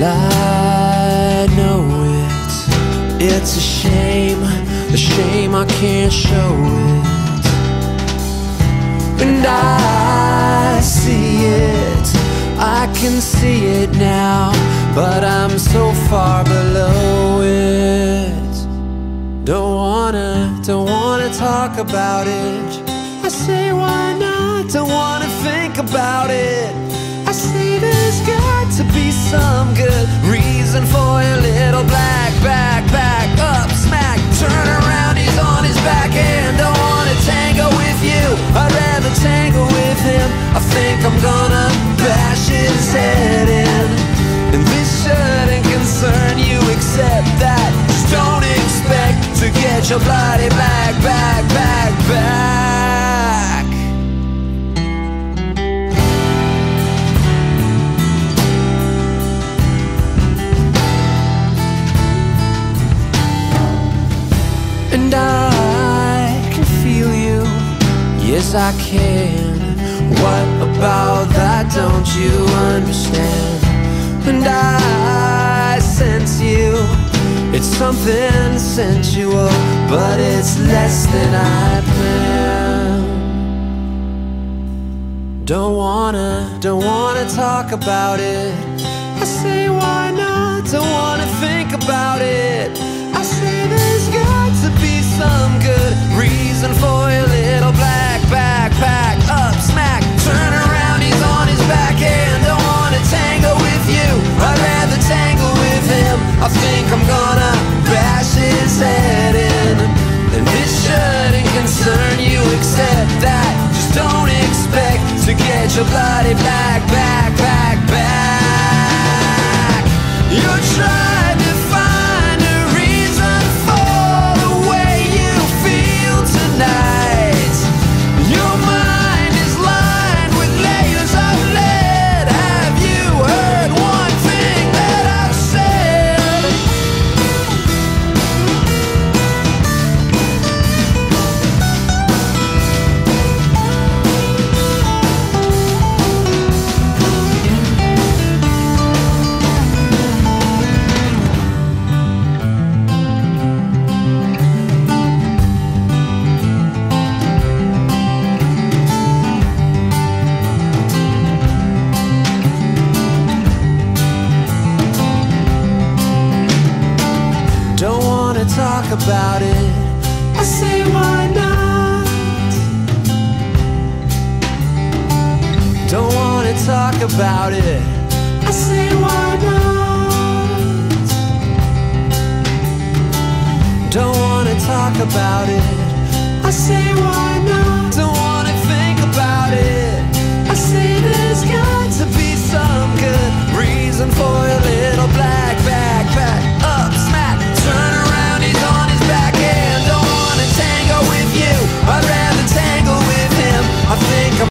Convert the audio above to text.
Well, I know it's a shame I can't show it. And I see it, I can see it now, but I'm so far below it. Don't wanna talk about it. I say why not, don't wanna think about it. I say there's got to be some good reason for a little black backpack up smack, turn around, he's on his back and don't wanna tango with you, I'd rather tango with him. I think I'm gonna bash his head in, and this shouldn't concern you except that just don't expect to get your bloody black back. And I can feel you, yes I can. What about that don't you understand? And I sense you, it's something sensual, but it's less than I planned. Don't wanna talk about it. I say why not, don't wanna think about it. I say there's got to be some good reason for a little black backpack up smack, turn around, he's on his back and don't wanna tango with you, I'd rather tangle with him. I think I'm gonna bash his head in, and this shouldn't concern you except that just don't expect to get your bloody black back. You're trying to find a reason for the way you feel tonight. Your mind is lined with layers of lead. Have you heard one thing that I've said? Don't wanna talk about it. I say why not. Don't wanna talk about it. I say why not. Don't wanna talk about it. I say why